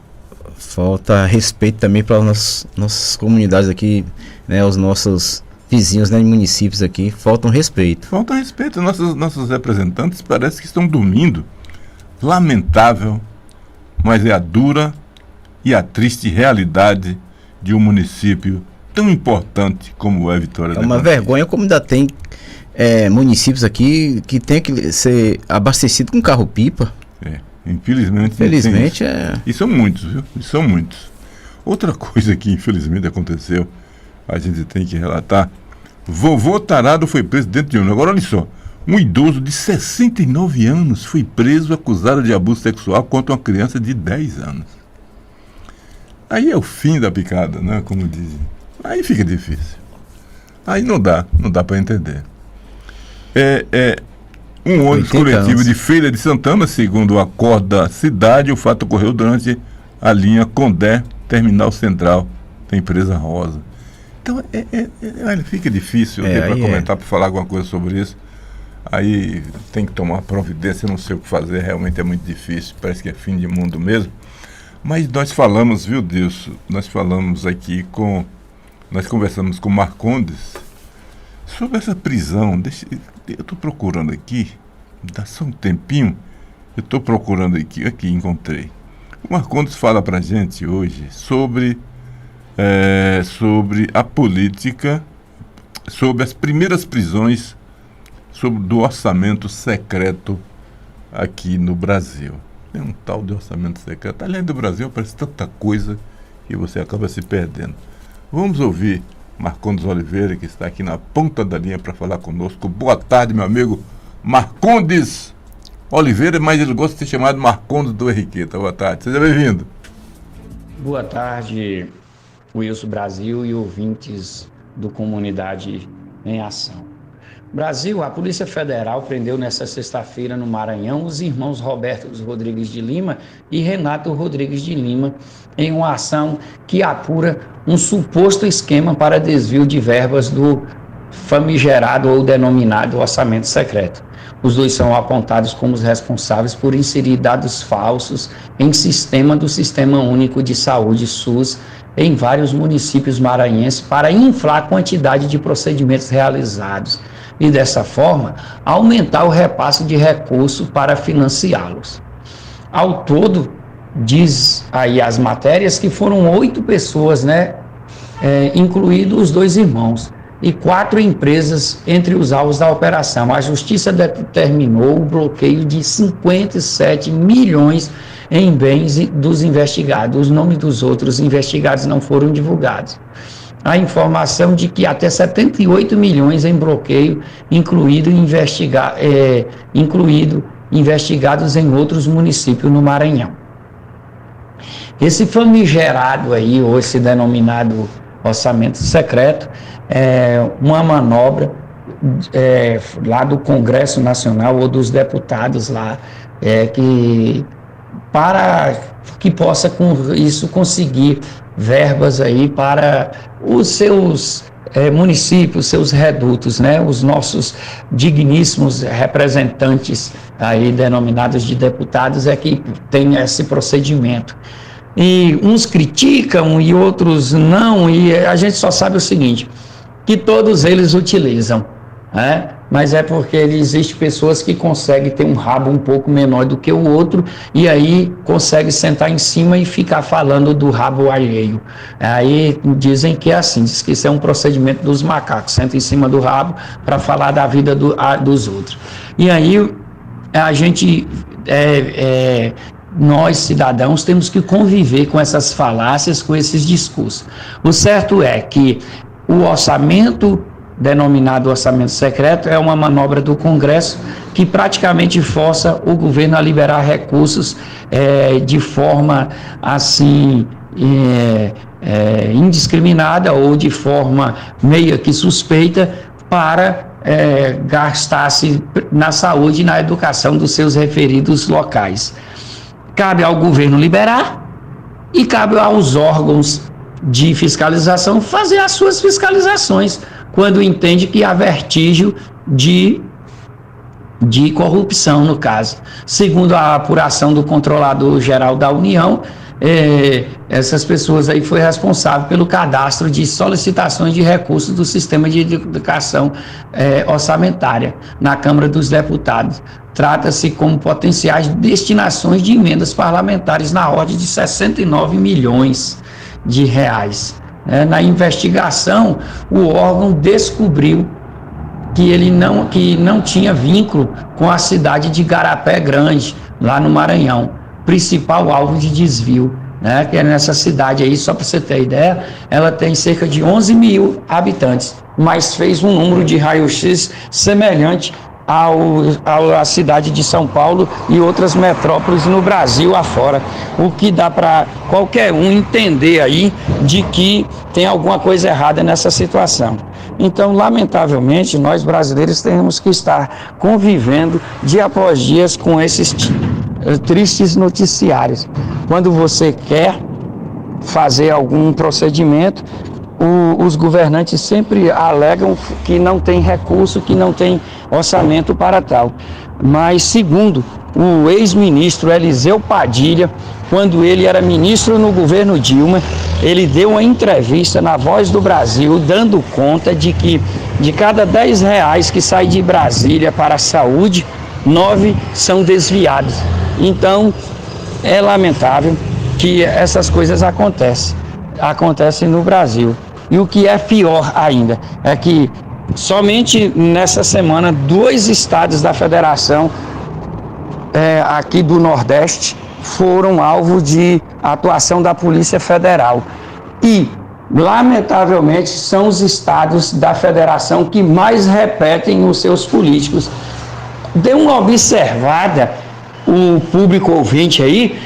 respeito também para as nossas comunidades aqui, né? Os nossos vizinhos, né, municípios aqui. Faltam respeito. Falta respeito. Nossos representantes parece que estão dormindo. Lamentável, mas é a dura e a triste realidade de um município tão importante como é Vitória da Conquista. É uma vergonha como ainda tem municípios aqui que tem que ser abastecido com carro-pipa. Infelizmente. E são muitos, viu? E são muitos. Outra coisa que infelizmente aconteceu, a gente tem que relatar. Vovô tarado foi preso dentro de ônibus. Agora olha só, um idoso de 69 anos foi preso acusado de abuso sexual contra uma criança de 10 anos. Aí é o fim da picada, né? Como dizem. Aí fica difícil. Aí não dá para entender. Um ônibus coletivo de Feira de Santana, segundo o Acordo da cidade, o fato ocorreu durante a linha Condé, Terminal Central da empresa Rosa. Então, olha, fica difícil para comentar, para falar alguma coisa sobre isso. Aí tem que tomar providência, não sei o que fazer, realmente é muito difícil, parece que é fim de mundo mesmo. Mas nós falamos, viu, Deus, nós conversamos com Marcondes sobre essa prisão. Eu estou procurando aqui, dá só um tempinho, eu estou procurando aqui, encontrei. O Marcondes fala para a gente hoje sobre a política, sobre as primeiras prisões do orçamento secreto aqui no Brasil. Tem um tal de orçamento secreto. Além do Brasil, aparece tanta coisa que você acaba se perdendo. Vamos ouvir Marcondes Oliveira, que está aqui na ponta da linha para falar conosco. Boa tarde, meu amigo Marcondes Oliveira, mas ele gosta de ser chamado Marcondes do Henriqueta. Boa tarde, seja bem-vindo. Boa tarde, Wilson Brasil e ouvintes do Comunidade em Ação. Brasil, a Polícia Federal prendeu nesta sexta-feira no Maranhão os irmãos Roberto Rodrigues de Lima e Renato Rodrigues de Lima em uma ação que apura um suposto esquema para desvio de verbas do famigerado ou denominado orçamento secreto. Os dois são apontados como os responsáveis por inserir dados falsos em sistema do Sistema Único de Saúde, SUS, em vários municípios maranhenses para inflar a quantidade de procedimentos realizados e, dessa forma, aumentar o repasse de recursos para financiá-los. Ao todo, diz aí as matérias que foram 8 pessoas, incluídos os 2 irmãos, e 4 empresas entre os alvos da operação. A Justiça determinou o bloqueio de 57 milhões em bens dos investigados. Os nomes dos outros investigados não foram divulgados. A informação de que até 78 milhões em bloqueio, incluído investigados em outros municípios no Maranhão. Esse famigerado aí, ou esse denominado orçamento secreto, é uma manobra lá do Congresso Nacional ou dos deputados lá, para que possa com isso conseguir verbas aí para os seus municípios, seus redutos, os nossos digníssimos representantes aí denominados de deputados que tem esse procedimento. E uns criticam e outros não, e a gente só sabe o seguinte, que todos eles utilizam, mas é porque existem pessoas que conseguem ter um rabo um pouco menor do que o outro e aí consegue sentar em cima e ficar falando do rabo alheio. Aí dizem que é assim, diz que isso é um procedimento dos macacos, senta em cima do rabo para falar da vida dos outros. E aí a gente, nós cidadãos temos que conviver com essas falácias, com esses discursos. O certo é que o orçamento, denominado orçamento secreto, é uma manobra do Congresso que praticamente força o governo a liberar recursos de forma assim indiscriminada ou de forma meio que suspeita para gastar-se na saúde e na educação dos seus referidos locais. Cabe ao governo liberar e cabe aos órgãos de fiscalização fazer as suas fiscalizações quando entende que há vestígio de corrupção, no caso. Segundo a apuração do Controlador-Geral da União, essas pessoas aí foram responsáveis pelo cadastro de solicitações de recursos do sistema de educação orçamentária na Câmara dos Deputados. Trata-se como potenciais destinações de emendas parlamentares na ordem de 69 milhões de reais. Na investigação, o órgão descobriu que não tinha vínculo com a cidade de Garapé Grande, lá no Maranhão, principal alvo de desvio, que é nessa cidade aí, só para você ter ideia, ela tem cerca de 11 mil habitantes, mas fez um número de raio-x semelhante à cidade de São Paulo e outras metrópoles no Brasil afora, o que dá para qualquer um entender aí de que tem alguma coisa errada nessa situação. Então, lamentavelmente, nós brasileiros temos que estar convivendo dia após dia com esses tristes noticiários. Quando você quer fazer algum procedimento, os governantes sempre alegam que não tem recurso, que não tem orçamento para tal. Mas, segundo o ex-ministro Eliseu Padilha, quando ele era ministro no governo Dilma, ele deu uma entrevista na Voz do Brasil, dando conta de que de cada 10 reais que sai de Brasília para a saúde, 9 são desviados. Então, é lamentável que essas coisas acontecem no Brasil. E o que é pior ainda é que somente nessa semana 2 estados da federação aqui do Nordeste foram alvo de atuação da Polícia Federal. E, lamentavelmente, são os estados da federação que mais repetem os seus políticos. Dê uma observada, o público ouvinte aí,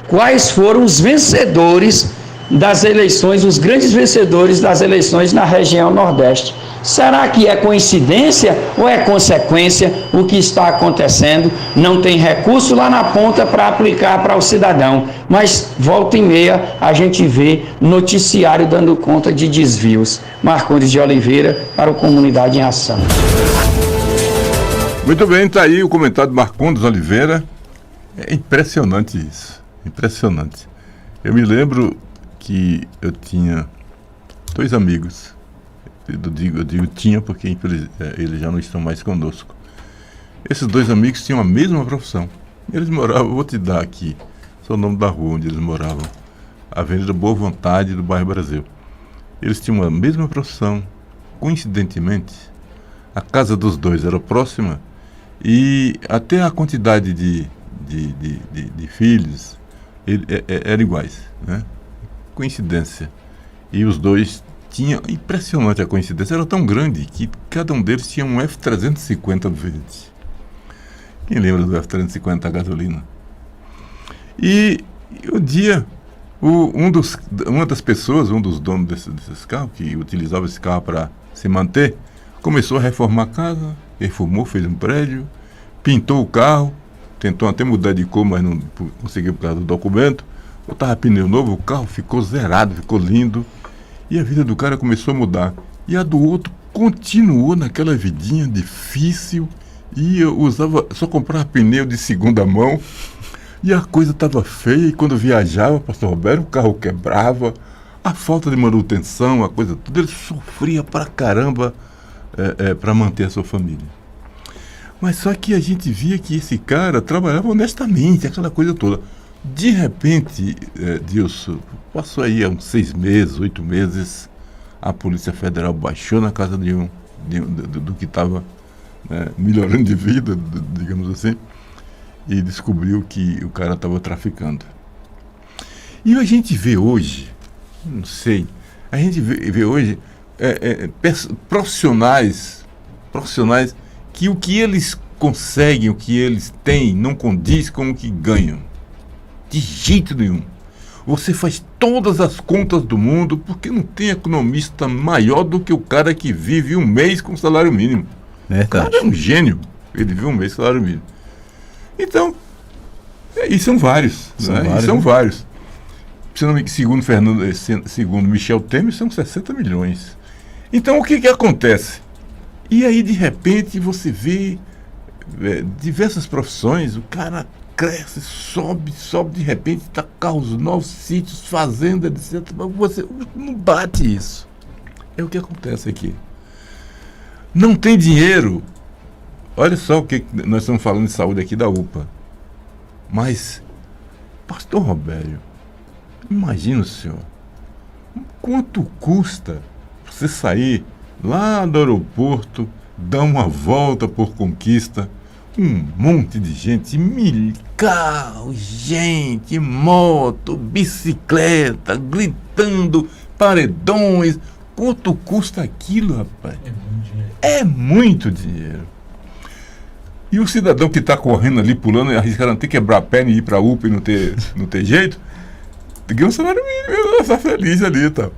quais foram os vencedores das eleições, os grandes vencedores das eleições na região Nordeste. Será que é coincidência ou é consequência o que está acontecendo? Não tem recurso lá na ponta para aplicar para o cidadão, mas volta e meia a gente vê noticiário dando conta de desvios. Marcondes de Oliveira para o Comunidade em Ação. Muito bem, está aí o comentário de Marcondes Oliveira. É impressionante isso, impressionante. Eu me lembro que eu tinha 2 amigos. Eu digo tinha porque eles já não estão mais conosco. Esses 2 amigos tinham a mesma profissão. Eles moravam, vou te dar aqui, só o nome da rua onde eles moravam, Avenida Boa Vontade, do bairro Brasil. Eles tinham a mesma profissão. Coincidentemente, a casa dos 2 era próxima e até a quantidade de filhos eram iguais, né? Coincidência. E os 2 tinham, impressionante a coincidência, era tão grande que cada um deles tinha um F-350 verde. Quem lembra do F-350 a gasolina? E um dia, uma das pessoas, um dos donos desses carros, que utilizava esse carro para se manter, começou a reformar a casa, reformou, fez um prédio, pintou o carro, tentou até mudar de cor, mas não conseguiu por causa do documento, botava pneu novo, o carro ficou zerado, ficou lindo, e a vida do cara começou a mudar. E a do outro continuou naquela vidinha difícil, e eu só comprava pneu de segunda mão, e a coisa estava feia, e quando viajava, pastor Roberto, o carro quebrava, a falta de manutenção, a coisa toda, ele sofria pra caramba para manter a sua família. Mas só que a gente via que esse cara trabalhava honestamente, aquela coisa toda. De repente, Dilson, passou aí há uns 6 meses, 8 meses, a Polícia Federal baixou na casa do que estava melhorando de vida, digamos assim, e descobriu que o cara estava traficando. E a gente vê hoje, não sei, a gente vê hoje profissionais que o que eles conseguem, o que eles têm, não condiz com o que ganham. De jeito nenhum. Você faz todas as contas do mundo, porque não tem economista maior do que o cara que vive um mês com salário mínimo. O cara é um gênio. Ele vive um mês com salário mínimo. Então, e são vários. São vários. Segundo Michel Temer, são 60 milhões. Então, o que acontece? E aí, de repente, você vê diversas profissões, o cara cresce, sobe, de repente está carros novos, sítios, fazenda, etc. Mas você não bate isso. É o que acontece aqui. Não tem dinheiro. Olha só o que nós estamos falando de saúde aqui da UPA. Mas, pastor Robério, imagina o senhor, quanto custa você sair lá do aeroporto, dar uma volta por Conquista, um monte de gente, carros, gente, moto, bicicleta, gritando, paredões. Quanto custa aquilo, rapaz? É muito dinheiro. E o cidadão que está correndo ali, pulando, arriscando não ter quebrar a perna e ir para a UPA e não ter jeito, ganha um salário mínimo, está feliz ali, tá?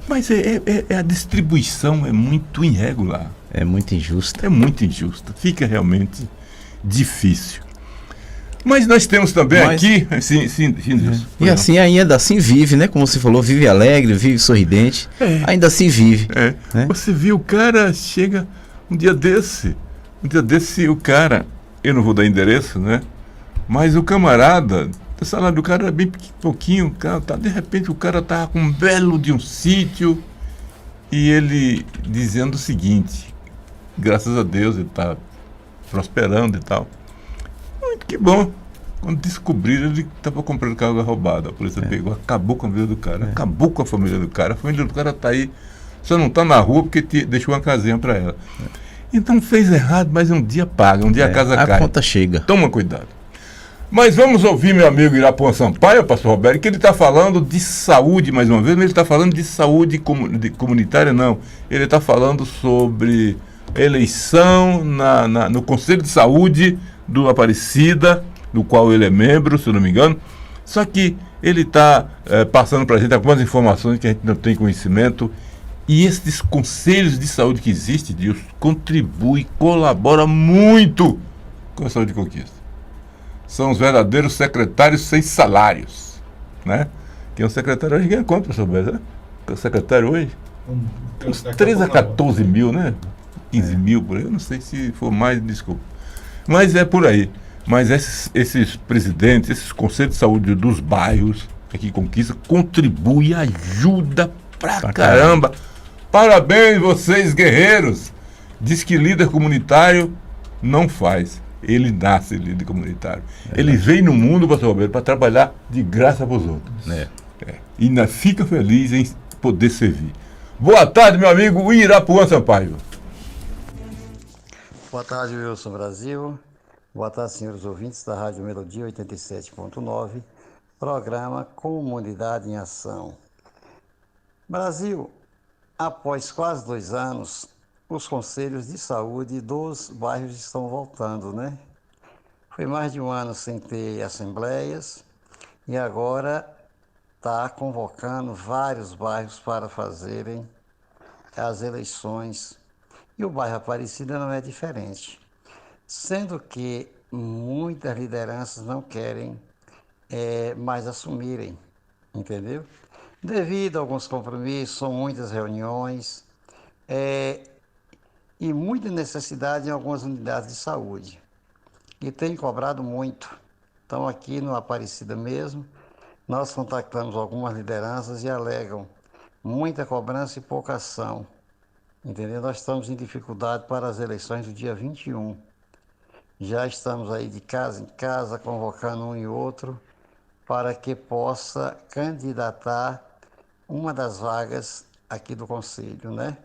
Mas a distribuição é muito irregular. É muito injusta. É muito injusta. Fica realmente difícil. Mas nós temos também aqui... Sim, e assim, ainda assim vive, né? Como você falou, vive alegre, vive sorridente. Ainda assim vive. Né? Você viu, o cara chega um dia desse o cara... Eu não vou dar endereço, né? Mas o camarada... O salário do cara era bem pouquinho, de repente o cara estava com um belo de um sítio e ele dizendo o seguinte: graças a Deus ele está prosperando e tal. Muito que bom. Quando descobriram, ele estava comprando carro roubado. A polícia pegou, acabou com a vida do cara, acabou com a família do cara. A família do cara está aí, só não está na rua porque deixou uma casinha para ela. Então fez errado, mas um dia paga, um dia a casa cai. A conta chega. Toma cuidado. Mas vamos ouvir meu amigo Irapuan Sampaio, pastor Roberto, que ele está falando de saúde mais uma vez, mas ele está falando de saúde comunitária, não. Ele está falando sobre eleição no Conselho de Saúde do Aparecida, do qual ele é membro, se eu não me engano, Só que ele está passando para a gente algumas informações que a gente não tem conhecimento. E esses conselhos de saúde que existem, Deus, contribui, colabora muito com a Saúde Conquista. São os verdadeiros secretários sem salários, né? Que é um secretário hoje ganha quanto, professor Beto? O secretário hoje? Uns 13 a 14 mil, né? 15 mil por aí, eu não sei se for mais, desculpa. Mas é por aí. Mas esses presidentes, esses conselhos de saúde dos bairros, aqui em Conquista, contribuem e ajuda pra caramba. Parabéns, vocês guerreiros. Diz que líder comunitário não faz. Ele nasce líder comunitário. Ele vem no mundo, pastor Roberto, para trabalhar de graça para os outros. E ainda fica feliz em poder servir. Boa tarde, meu amigo Irapuã Sampaio. Boa tarde, Wilson Brasil. Boa tarde, senhores ouvintes da Rádio Melodia 87.9, programa Comunidade em Ação. Brasil, após quase 2 anos, os conselhos de saúde dos bairros estão voltando, né? Foi mais de 1 ano sem ter assembleias e agora está convocando vários bairros para fazerem as eleições. E o bairro Aparecida não é diferente, sendo que muitas lideranças não querem mais assumirem, entendeu? Devido a alguns compromissos, são muitas reuniões e muita necessidade em algumas unidades de saúde. E tem cobrado muito. Então aqui no Aparecida mesmo, nós contactamos algumas lideranças e alegam muita cobrança e pouca ação. Entendeu? Nós estamos em dificuldade para as eleições do dia 21. Já estamos aí de casa em casa, convocando um e outro, para que possa candidatar uma das vagas aqui do Conselho, né?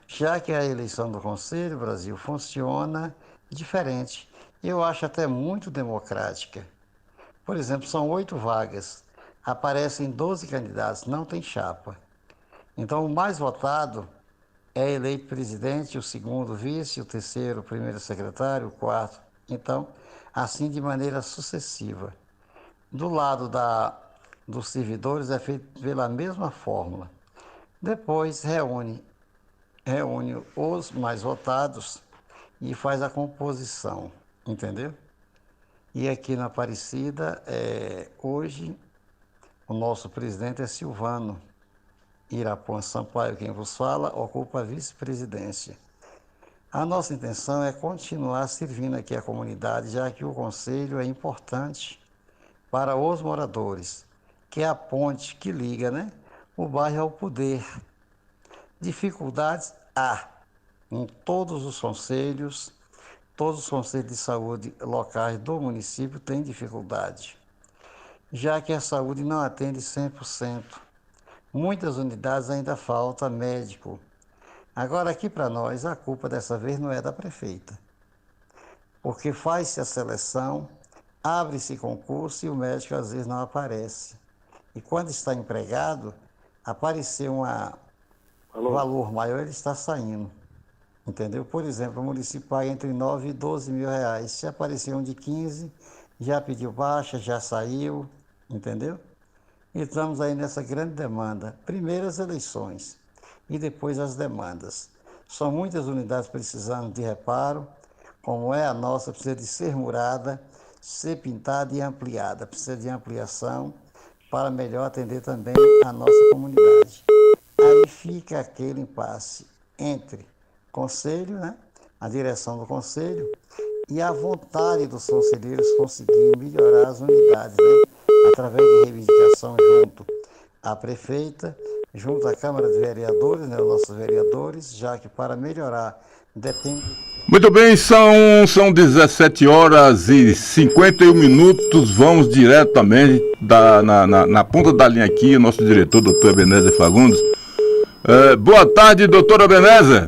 Já que a eleição do Conselho, Brasil, funciona diferente. Eu acho até muito democrática. Por exemplo, são 8 vagas, aparecem 12 candidatos, não tem chapa. Então, o mais votado é eleito presidente, o segundo vice, o terceiro, o primeiro secretário, o quarto. Então, assim de maneira sucessiva. Do lado dos servidores é feito pela mesma fórmula. Depois reúne os mais votados e faz a composição, entendeu? E aqui na Aparecida, hoje, o nosso presidente é Silvano Irapuã Sampaio, quem vos fala, ocupa a vice-presidência. A nossa intenção é continuar servindo aqui a comunidade, já que o Conselho é importante para os moradores, que é a ponte que liga, né, o bairro ao poder. Dificuldades há em todos os conselhos de saúde locais do município têm dificuldade, já que a saúde não atende 100%. Muitas unidades ainda falta médico. Agora aqui para nós a culpa dessa vez não é da prefeita, porque faz-se a seleção, abre-se concurso e o médico às vezes não aparece. E quando está empregado, aparecer um valor maior, ele está saindo. Entendeu? Por exemplo, o município paga entre 9 e 12 mil reais. Se aparecer um de 15, já pediu baixa, já saiu, entendeu? E estamos aí nessa grande demanda. Primeiro as eleições e depois as demandas. São muitas unidades precisando de reparo, como é a nossa, precisa de ser murada, ser pintada e ampliada. Precisa de ampliação para melhor atender também a nossa comunidade. Aí fica aquele impasse entre Conselho, né, a direção do Conselho e a vontade dos conselheiros conseguir melhorar as unidades, né, através de reivindicação junto à prefeita, junto à Câmara de Vereadores, né, os nossos vereadores, já que para melhorar depende... Muito bem, são 17 horas e 51 minutos, vamos diretamente na ponta da linha aqui, o nosso diretor, doutor Ebenezer Fagundes. Boa tarde, doutor Ebenezer.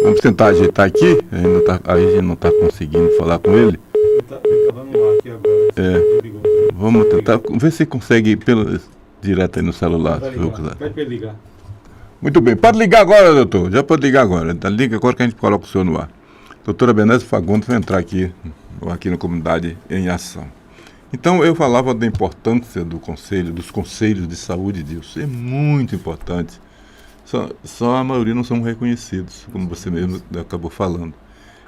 Vamos tentar ajeitar aqui, a gente não está conseguindo falar com ele. Vamos tentar, ver se consegue direto aí no celular. Vai ligar. Muito bem. Pode ligar agora, doutor. Já pode ligar agora. Liga agora que a gente coloca o senhor no ar. Doutora Benézia Fagundes vai entrar aqui na Comunidade em Ação. Então, eu falava da importância dos conselhos de saúde, Dilson. É muito importante. Só a maioria não são reconhecidos, como você mesmo acabou falando.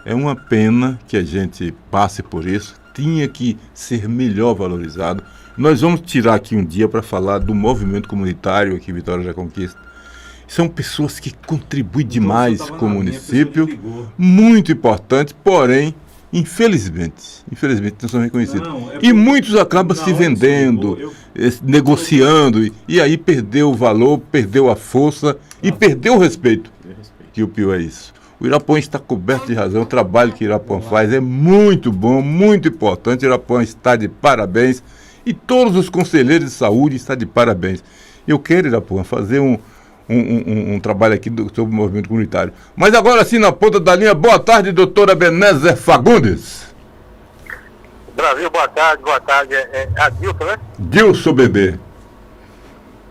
É uma pena que a gente passe por isso. Tinha que ser melhor valorizado. Nós vamos tirar aqui um dia para falar do movimento comunitário aqui em Vitória da Conquista. São pessoas que contribuem demais com o município, muito importante, porém, infelizmente não são reconhecidos. E muitos acabam se vendendo, negociando, e aí perdeu o valor, perdeu a força e perdeu o respeito. Que o pior é isso. O Irapuã está coberto de razão, o trabalho que o Irapuã faz é muito bom, muito importante. O Irapuã está de parabéns e todos os conselheiros de saúde estão de parabéns. Eu quero, Irapuã, fazer um trabalho aqui sobre o movimento comunitário. Mas agora sim, na ponta da linha, boa tarde, doutora Benézia Fagundes. Brasil, boa tarde, é Adilson, né? Dilson Bebê.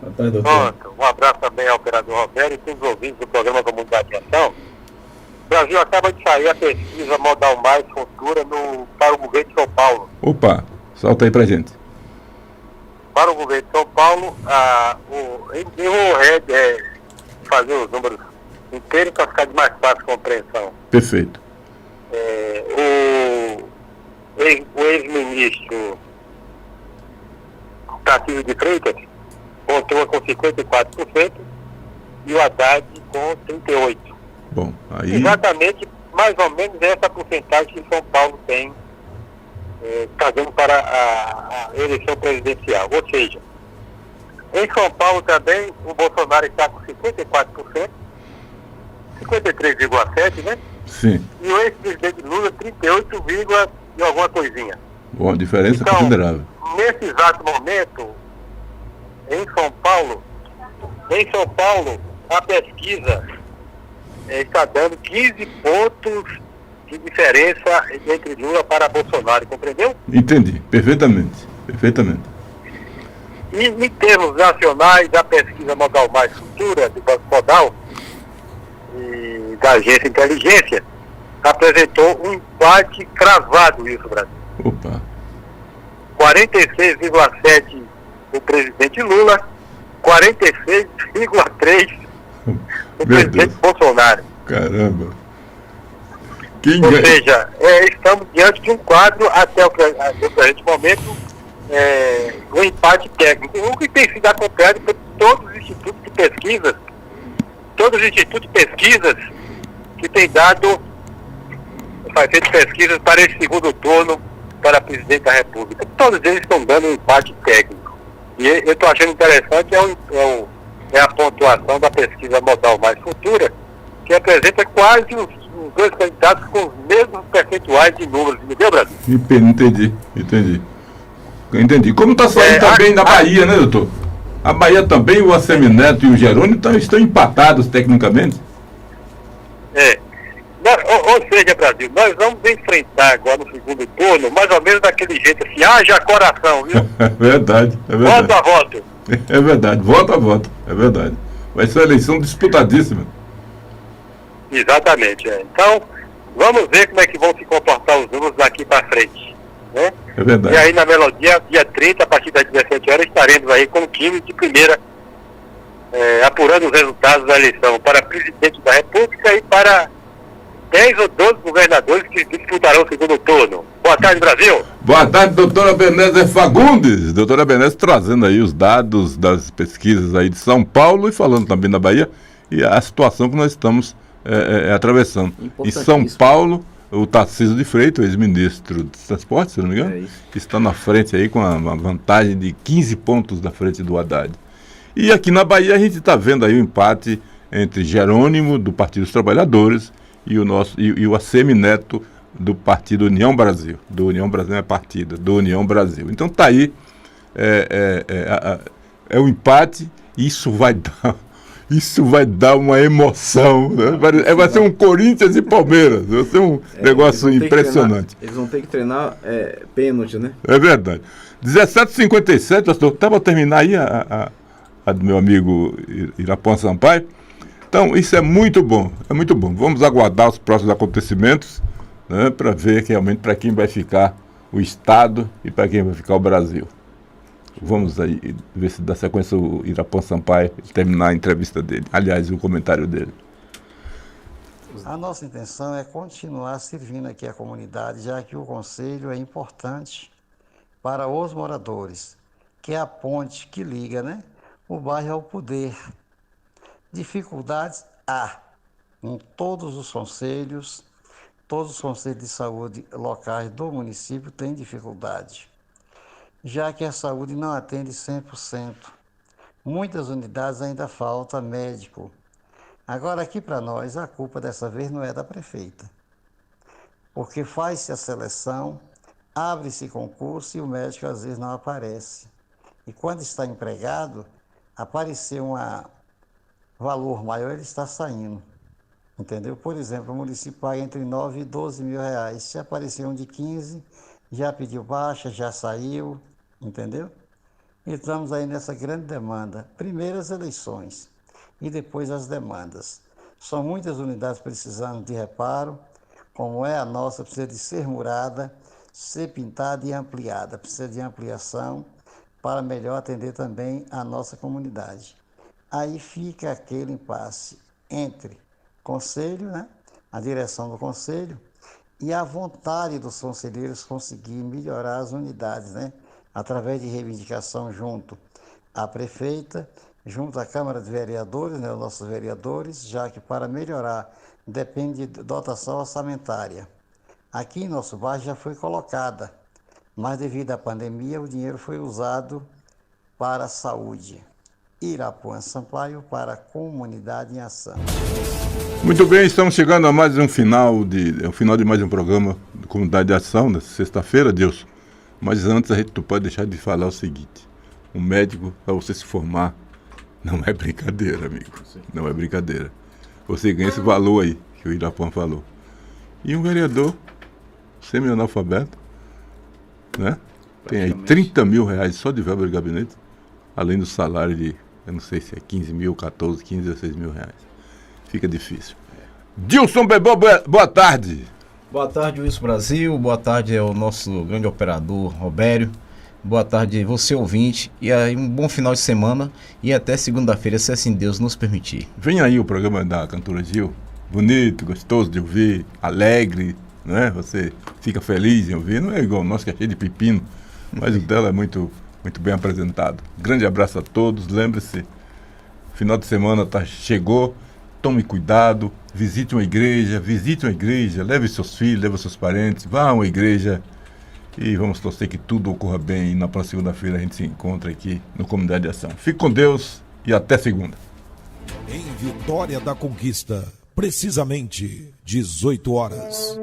Boa tarde, doutor. Pronto, um abraço também ao operador Roberto e todos os ouvintes do programa Comunidade de Ação. Brasil, acaba de sair a pesquisa Modal Mais Futura para o governo de São Paulo. Opa, solta aí pra gente. Para o governo de São Paulo, eu vou fazer os números inteiros para ficar de mais fácil compreensão. Perfeito. O ex-ministro Tarcísio de Freitas pontua com 54% e o Haddad com 38%. Bom, aí... Exatamente, mais ou menos essa porcentagem que São Paulo tem dando para a eleição presidencial. Ou seja, em São Paulo também o Bolsonaro está com 54%, 53,7%, né? Sim. E o ex-presidente Lula 38, e alguma coisinha. Bom, diferença então, considerável. Nesse exato momento, em São Paulo, a pesquisa está dando 15 pontos de diferença entre Lula para Bolsonaro, compreendeu? Entendi, perfeitamente. E em termos nacionais, a pesquisa Modal Mais Futura, do Banco Modal e da Agência Inteligência, apresentou um empate cravado isso, Brasil. Opa. 46,7% o presidente Lula, 46,3% o presidente Bolsonaro. Caramba. Ou seja, estamos diante de um quadro, até o presente momento, um empate técnico. O que tem sido acompanhado por todos os institutos de pesquisas que têm feito pesquisas para esse segundo turno para presidente da República. Todos eles estão dando um empate técnico. E eu estou achando interessante a pontuação da pesquisa Modal Mais Futura, que apresenta quase os dois candidatos com os mesmos percentuais de números. Entendeu, Brasil? Entendi. Como está saindo também na Bahia, né, doutor? A Bahia também, o Assemineto e o Jerônimo estão empatados tecnicamente? Ou seja, Brasil, nós vamos enfrentar agora no segundo turno, mais ou menos daquele jeito assim, haja coração, viu? É verdade. Voto a voto. É verdade, voto a voto, é verdade. Vai ser uma eleição disputadíssima. Exatamente, Então, vamos ver como é que vão se comportar os números daqui para frente, né? É verdade. E aí na Melodia, dia 30, a partir das 17 horas, estaremos aí com o time de primeira, apurando os resultados da eleição para presidente da República e para 10 ou 12 governadores que disputarão o segundo turno. Boa tarde, Brasil. Boa tarde, doutora Benézia Fagundes. Doutora Benézia trazendo aí os dados das pesquisas aí de São Paulo e falando também da Bahia e a situação que nós estamos atravessando. Em São Paulo, o Tarcísio de Freitas, ex-ministro de Transporte, se não me engano, está na frente aí com uma vantagem de 15 pontos da frente do Haddad. E aqui na Bahia a gente está vendo aí o empate entre Jerônimo, do Partido dos Trabalhadores, e o Assemineto, do Partido União Brasil. Do União Brasil é partida, do União Brasil. Então está aí, o empate, isso vai dar uma emoção, né? Vai ser um Corinthians e Palmeiras, vai ser um negócio impressionante. Eles vão ter que treinar pênalti, né? É verdade. 17h57, pastor, estava a terminar aí a do meu amigo Irapuã Sampaio. Então, isso é muito bom, é muito bom. Vamos aguardar os próximos acontecimentos, né, para ver realmente para quem vai ficar o Estado e para quem vai ficar o Brasil. Vamos aí ver se dá sequência o Irapon Sampaio terminar a entrevista dele. Aliás, o comentário dele. A nossa intenção é continuar servindo aqui a comunidade, já que o Conselho é importante para os moradores, que é a ponte que liga, né, o bairro ao poder. Dificuldades há em todos os conselhos de saúde locais do município têm dificuldade, já que a saúde não atende 100%. Muitas unidades ainda falta médico. Agora aqui para nós a culpa dessa vez não é da prefeita, porque faz-se a seleção, abre-se concurso e o médico às vezes não aparece. E quando está empregado, aparecer um valor maior, ele está saindo. Entendeu? Por exemplo, o município paga entre 9 e 12 mil reais. Se aparecer um de 15, já pediu baixa, já saiu. Entendeu? E estamos aí nessa grande demanda. Primeiro as eleições e depois as demandas. São muitas unidades precisando de reparo, como é a nossa, precisa de ser murada, ser pintada e ampliada. Precisa de ampliação para melhor atender também a nossa comunidade. Aí fica aquele impasse entre conselho, né, a direção do conselho, e a vontade dos conselheiros conseguir melhorar as unidades, né, através de reivindicação junto à prefeita, junto à Câmara de Vereadores, né, os nossos vereadores, já que para melhorar depende de dotação orçamentária. Aqui em nosso bairro já foi colocada, mas devido à pandemia o dinheiro foi usado para a saúde. Irapon Sampaio para a Comunidade em Ação. Muito bem, estamos chegando a mais um final de mais um programa de Comunidade de Ação, nessa sexta-feira, Deus. Mas antes a gente não pode deixar de falar o seguinte: um médico, para você se formar, não é brincadeira, amigo. Não é brincadeira. Você ganha esse valor aí, que o Irapon falou. E um vereador semi-analfabeto, né? Tem aí 30 mil reais só de verba de gabinete, além do salário de, eu não sei se é 15 mil, 14, 15, 16 mil reais. Fica difícil. Dilson Bebô, boa tarde. Boa tarde, Wilson Brasil. Boa tarde ao nosso grande operador, Robério. Boa tarde, você ouvinte. E aí, um bom final de semana. E até segunda-feira, se assim Deus nos permitir. Vem aí o programa da cantora Gil. Bonito, gostoso de ouvir, alegre, né? Você fica feliz em ouvir. Não é igual o nosso, que é cheio de pepino. Mas o dela é muito bem apresentado. Grande abraço a todos. Lembre-se, final de semana chegou. Tome cuidado, visite uma igreja, leve seus filhos, leve seus parentes, vá a uma igreja e vamos torcer que tudo ocorra bem. E na próxima segunda-feira a gente se encontra aqui no Comunidade de Ação. Fique com Deus e até segunda. Em Vitória da Conquista, precisamente 18 horas.